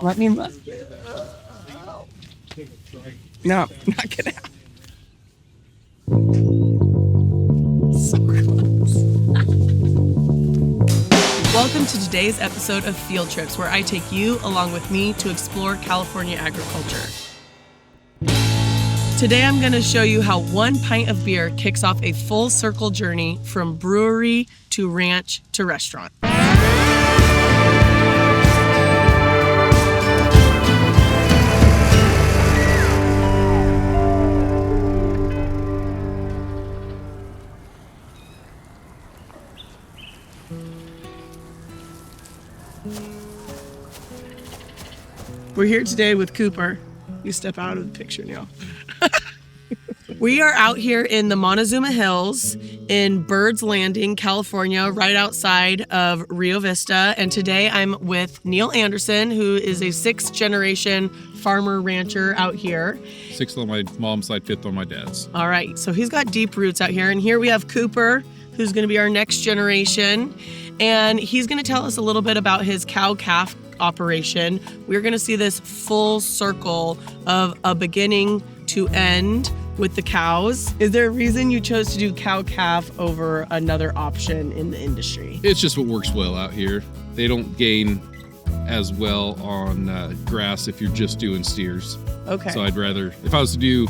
Let me look. No, not gonna happen. So close. Welcome to today's episode of Field Trips, where I take you along with me to explore California agriculture. Today I'm going to show you how one pint of beer kicks off a full circle journey from brewery to ranch to restaurant. We're here today with Cooper. You step out of the picture, Neil. We are out here in the Montezuma Hills in Bird's Landing, California, right outside of Rio Vista. And today I'm with Neil Anderson, who is a sixth generation farmer rancher out here. Sixth on my mom's side, fifth on my dad's. All right, so he's got deep roots out here. And here we have Cooper, who's going to be our next generation. And he's going to tell us a little bit about his cow-calf operation. We're going to see this full circle of a beginning to end with the cows. Is there a reason you chose to do cow-calf over another option in the industry? It's just what works well out here. They don't gain as well on grass if you're just doing steers. Okay. So I'd rather, if I was to do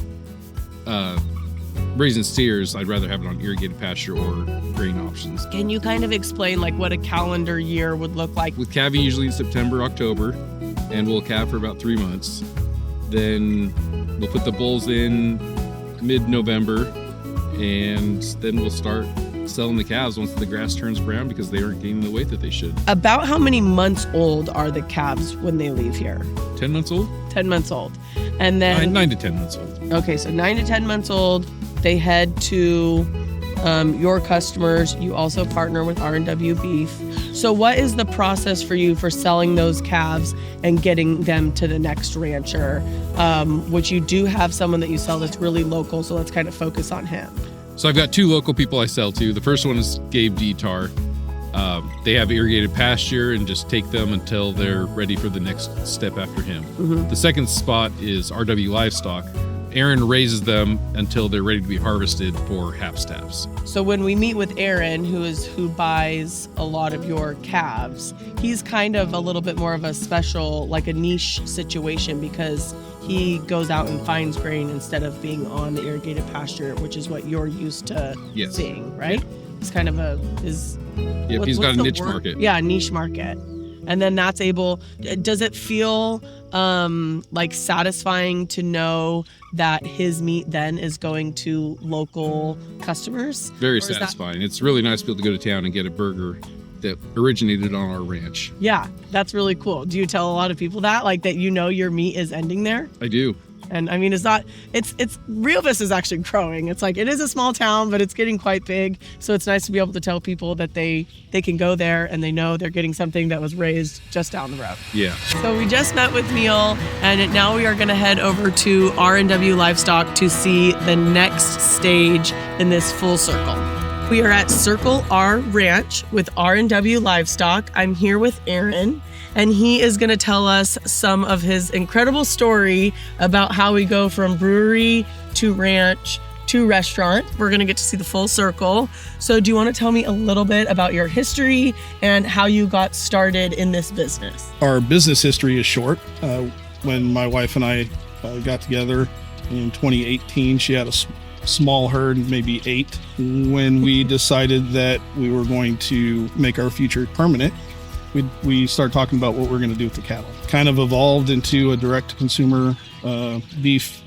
raising steers, I'd rather have it on irrigated pasture or grain options. Can you kind of explain like what a calendar year would look like? With calving usually in September, October, and we'll calve for about 3 months. Then we'll put the bulls in mid-November, and then we'll start selling the calves once the grass turns brown because they aren't gaining the weight that they should. About how many months old are the calves when they leave here? 10 months old? 10 months old. And then 9 to 10 months old. Okay, so 9 to 10 months old, they head to your customers. You also partner with R&W Beef. So what is the process for you for selling those calves and getting them to the next rancher, which you do have someone that you sell that's really local, so let's kind of focus on him. So I've got 2 local people I sell to. The first one is Gabe Detar. They have irrigated pasture and just take them until they're ready for the next step after him. Mm-hmm. The second spot is R&W Livestock. Aaron raises them until they're ready to be harvested for half staffs. So when we meet with Aaron, who buys a lot of your calves, he's kind of a little bit more of a special, like a niche situation, because he goes out and finds grain instead of being on the irrigated pasture, which is what you're used to seeing, right? Yeah. It's kind of he's got a niche market. Yeah, a niche market. And then that's able, does it feel like satisfying to know that his meat then is going to local customers? Very satisfying. It's really nice to be able to go to town and get a burger that originated on our ranch. Yeah, that's really cool. Do you tell a lot of people that, like that your meat is ending there? I do. And I mean, it's Rio Vista is actually growing. It's like, it is a small town, but it's getting quite big. So it's nice to be able to tell people that they can go there and they know they're getting something that was raised just down the road. Yeah. So we just met with Neil, and now we are going to head over to R&W Livestock to see the next stage in this full circle. We are at Circle R Ranch with R&W Livestock. I'm here with Aaron, and he is going to tell us some of his incredible story about how we go from brewery to ranch to restaurant. We're going to get to see the full circle. So do you want to tell me a little bit about your history and how you got started in this business? Our business history is short. When my wife and I got together in 2018, she had a small herd, maybe 8. When we decided that we were going to make our future permanent, we started talking about what we're going to do with the cattle. Kind of evolved into a direct-to-consumer beef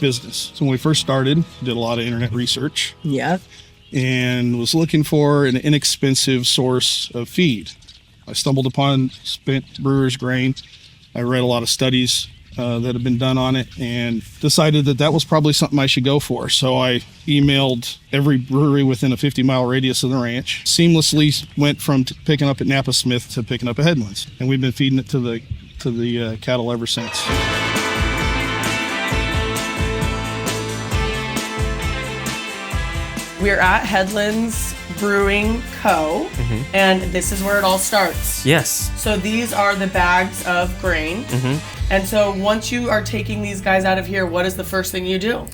business. So when we first started, did a lot of internet research. Yeah. And was looking for an inexpensive source of feed. I stumbled upon spent Brewer's grain. I read a lot of studies that have been done on it and decided that was probably something I should go for. So I emailed every brewery within a 50-mile radius of the ranch, seamlessly went from picking up at Napa Smith to picking up at Headlands. And we've been feeding it to the cattle ever since. We're at Headlands Brewing Co. And this is where it all starts. Yes. So these are the bags of grain. And so once you are taking these guys out of here, what is the first thing you do?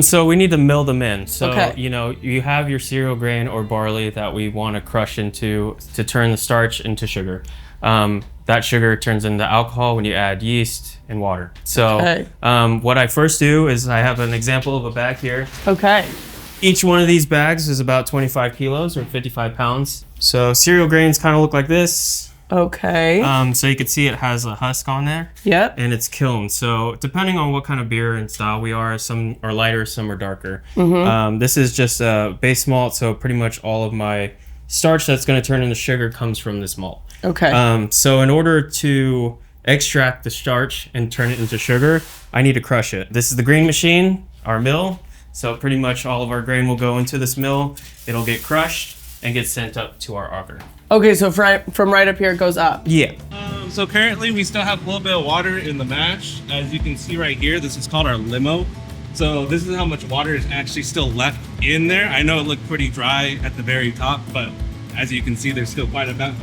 So we need to mill them in. So, Okay. you know, you have your cereal grain or barley that we want to crush into to turn the starch into sugar. That sugar turns into alcohol when you add yeast and water. So Okay. what I first do is I have an example of a bag here. Okay. Each one of these bags is about 25 kilos or 55 pounds. So cereal grains kind of look like this. Okay. So you can see it has a husk on there. Yep. And it's kiln. So depending on what kind of beer and style we are, some are lighter, some are darker. This is just base malt, so pretty much all of my starch that's going to turn into sugar comes from this malt. Okay. So in order to extract the starch and turn it into sugar, I need to crush it. This is the grain machine, our mill. So pretty much all of our grain will go into this mill. It'll get crushed and get sent up to our auger. Okay, so from right up here it goes up. Yeah. So currently we still have a little bit of water in the mash. As you can see right here, this is called our limo. So this is how much water is actually still left in there. I know it looked pretty dry at the very top, but as you can see, there's still quite a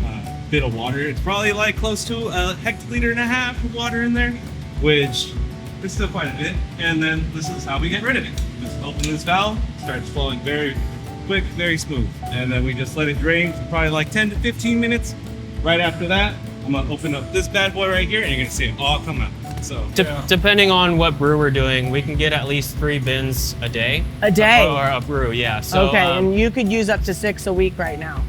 bit of water. It's probably like close to a hectoliter and a half of water in there, which is still quite a bit. And then this is how we get rid of it. Just open this valve, starts flowing very quick, very smooth. And then we just let it drain for probably like 10 to 15 minutes. Right after that, I'm gonna open up this bad boy right here and you're gonna see it all come out. So Depending on what brew we're doing, we can get at least 3 bins a day. A day? Or a brew, yeah. So, Okay, and you could use up to 6 a week right now.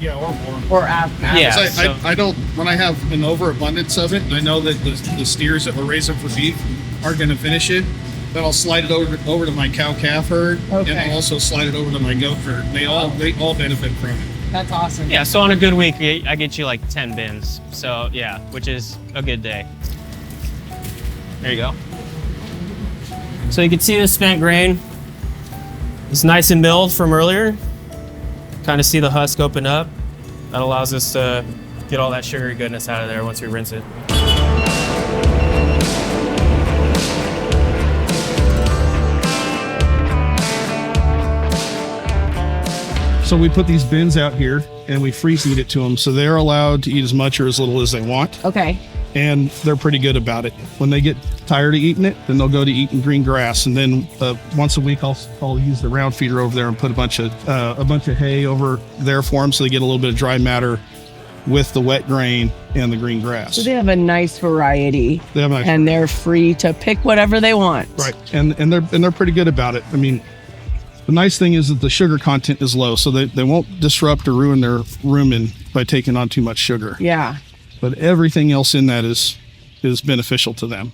Yeah, or more. Or after. Yeah. I don't, when I have an overabundance of it, I know that the steers that we're raising for beef are going to finish it. Then I'll slide it over to my cow-calf herd, Okay. and I'll also slide it over to my goat herd. They all benefit from it. That's awesome. Yeah, so on a good week, I get you like 10 bins. So yeah, which is a good day. There you go. So you can see the spent grain. It's nice and milled from earlier. Kind of see the husk open up. That allows us to get all that sugary goodness out of there once we rinse it. So we put these bins out here and we freeze feed it to them. So they're allowed to eat as much or as little as they want. Okay. And they're pretty good about it. When they get tired of eating it, then they'll go to eating green grass. And then once a week, I'll use the round feeder over there and put a bunch of hay over there for them, so they get a little bit of dry matter with the wet grain and the green grass. So they have a nice variety. They have a nice and they're free to pick whatever they want. Right, and they're pretty good about it. I mean, the nice thing is that the sugar content is low, so they won't disrupt or ruin their rumen by taking on too much sugar. Yeah. But everything else in that is beneficial to them.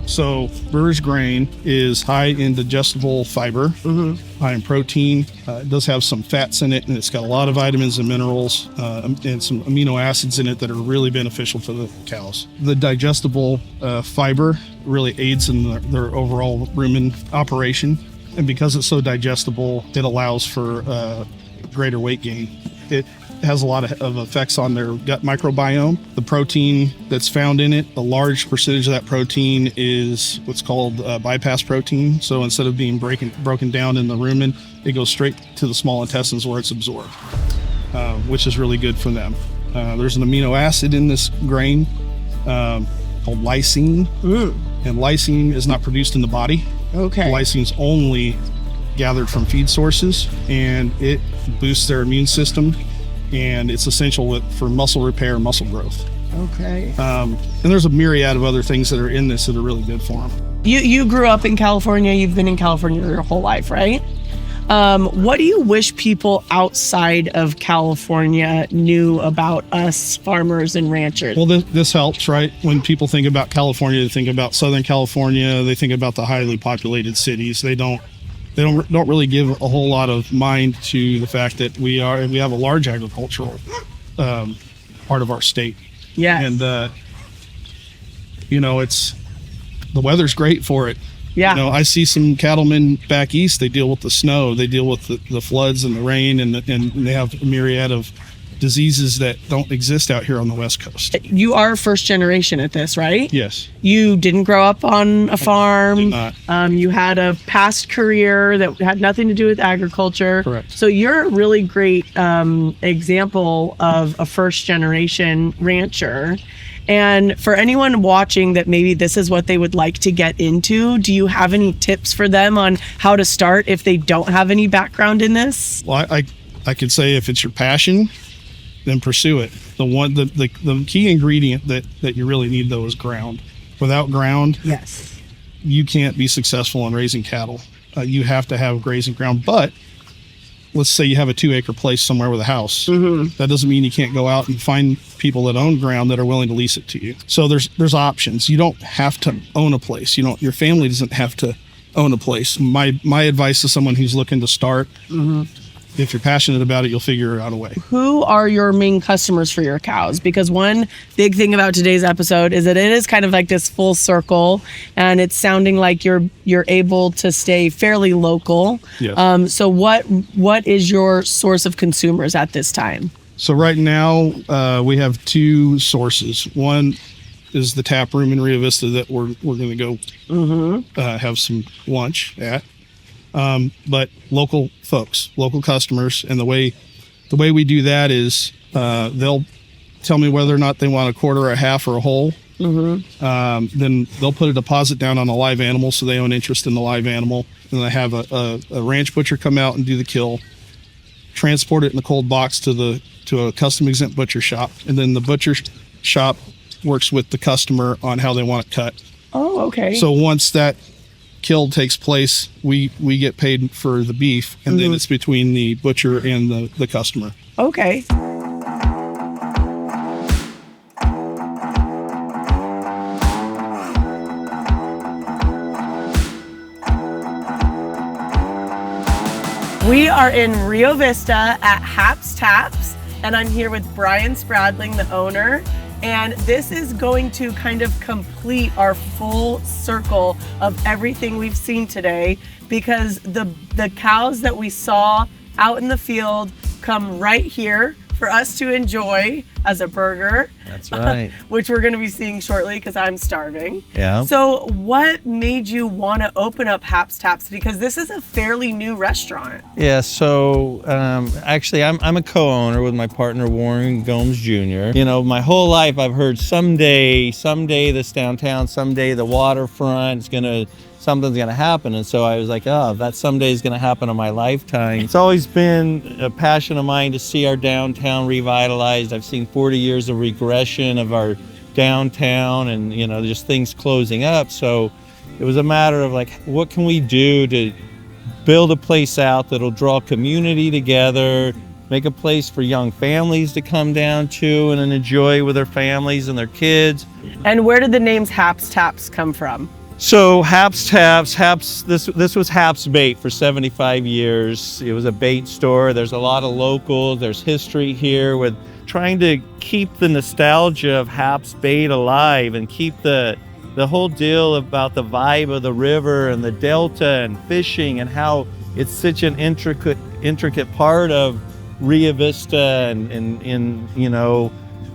So Berge Grain is high in digestible fiber, high in protein. It does have some fats in it, and it's got a lot of vitamins and minerals and some amino acids in it that are really beneficial to the cows. The digestible fiber really aids in their overall rumen operation. And because it's so digestible, it allows for greater weight gain. It has a lot of effects on their gut microbiome. The protein that's found in it, a large percentage of that protein is what's called bypass protein. So instead of being broken down in the rumen, it goes straight to the small intestines where it's absorbed, which is really good for them. There's an amino acid in this grain called lysine, and lysine is not produced in the body. Okay. Lysine's only gathered from feed sources, and it boosts their immune system, and it's essential for muscle repair and muscle growth. Okay. And there's a myriad of other things that are in this that are really good for them. You grew up in California. You've been in California your whole life, right? What do you wish people outside of California knew about us farmers and ranchers? Well, this helps, right? When people think about California, they think about Southern California. They think about the highly populated cities. They don't really give a whole lot of mind to the fact that we have a large agricultural part of our state. Yeah. And it's the weather's great for it. Yeah. I see some cattlemen back east. They deal with the snow. They deal with the floods and the rain, and they have a myriad of diseases that don't exist out here on the West Coast. You are first generation at this, right? Yes. You didn't grow up on a farm. Did not. You had a past career that had nothing to do with agriculture. Correct. So you're a really great example of a first generation rancher. And for anyone watching that maybe this is what they would like to get into, do you have any tips for them on how to start if they don't have any background in this? Well, I could say if it's your passion, then pursue it. The key ingredient that you really need though is ground. Without ground, Yes. you can't be successful in raising cattle. You have to have grazing ground. But let's say you have a 2-acre place somewhere with a house. That doesn't mean you can't go out and find people that own ground that are willing to lease it to you. So there's options. You don't have to own a place. Your family doesn't have to own a place. My advice to someone who's looking to start, if you're passionate about it, you'll figure out a way. Who are your main customers for your cows? Because one big thing about today's episode is that it is kind of like this full circle, and it's sounding like you're able to stay fairly local. Yes. So what is your source of consumers at this time? So right now we have 2 sources. One is the tap room in Rio Vista that we're going to go have some lunch at. But local folks, local customers, and the way we do that is they'll tell me whether or not they want a quarter, a half, or a whole. Then they'll put a deposit down on a live animal, so they own interest in the live animal. And I have a ranch butcher come out and do the kill, transport it in a cold box to a custom exempt butcher shop, and then the butcher shop works with the customer on how they want it cut. Oh, okay. So once that kill takes place, we get paid for the beef, and then it's between the butcher and the customer. Okay. We are in Rio Vista at Haps Taps, and I'm here with Brian Spradling, the owner. And this is going to kind of complete our full circle of everything we've seen today, because the cows that we saw out in the field come right here for us to enjoy as a burger. That's right. Which we're going to be seeing shortly because I'm starving. Yeah. So what made you want to open up Haps Taps? Because this is a fairly new restaurant. Yeah, so actually I'm a co-owner with my partner Warren Gomes Jr. My whole life I've heard someday this downtown, someday the waterfront is something's gonna happen. And so I was like, oh, that someday is gonna happen in my lifetime. It's always been a passion of mine to see our downtown revitalized. I've seen 40 years of regression of our downtown and, just things closing up. So it was a matter of like, what can we do to build a place out that'll draw community together, make a place for young families to come down to and enjoy with their families and their kids. And where did the names Haps Taps come from? So Haps Taps, this was Haps Bait for 75 years. It was a bait store. There's a lot of locals. There's history here with trying to keep the nostalgia of Haps Bait alive and keep the whole deal about the vibe of the river and the delta and fishing and how it's such an intricate part of Rio Vista and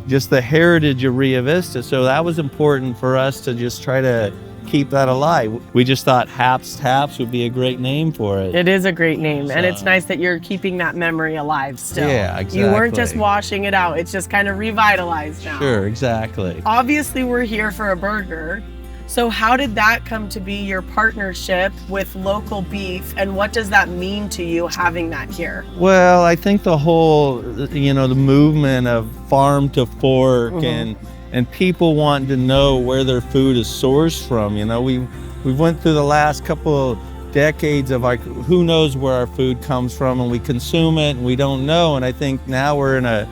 just the heritage of Rio Vista. So that was important for us to just try to keep that alive. We just thought Haps Taps would be a great name for it. It is a great name, and it's nice that you're keeping that memory alive still. Yeah, exactly. You weren't just washing it out, it's just kind of revitalized now. Sure, exactly. Obviously, we're here for a burger. So how did that come to be, your partnership with local beef, and what does that mean to you having that here? Well, I think the whole, the movement of farm to fork and people wanting to know where their food is sourced from. We went through the last couple of decades of like, who knows where our food comes from, and we consume it and we don't know. And I think now we're in a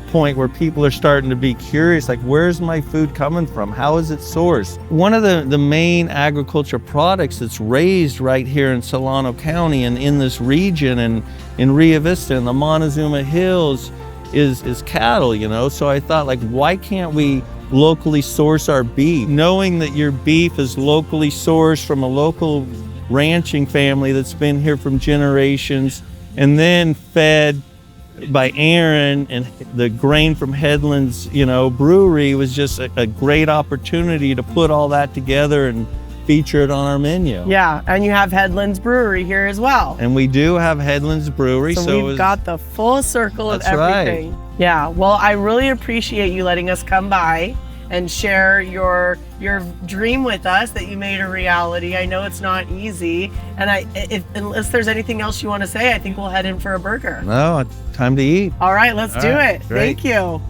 point where people are starting to be curious, like, where's my food coming from? How is it sourced? One of the main agriculture products that's raised right here in Solano County and in this region and in Rio Vista and the Montezuma Hills is cattle, So I thought, like, why can't we locally source our beef? Knowing that your beef is locally sourced from a local ranching family that's been here from generations and then fed by Aaron and the grain from Headlands, Brewery was just a great opportunity to put all that together and feature it on our menu. Yeah, and you have Headlands Brewery here as well. And we do have Headlands Brewery. So we've got the full circle of That's right. everything. Yeah, well, I really appreciate you letting us come by and share your dream with us that you made a reality. I know it's not easy, and unless there's anything else you want to say, I think we'll head in for a burger. No, time to eat. All right, let's do it. Great. Thank you.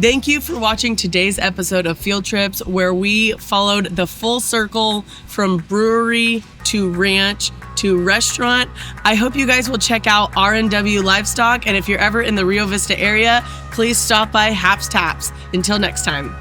Thank you for watching today's episode of Field Trips, where we followed the full circle from brewery to ranch to restaurant. I hope you guys will check out R&W Livestock, and if you're ever in the Rio Vista area, please stop by Haps Taps. Until next time.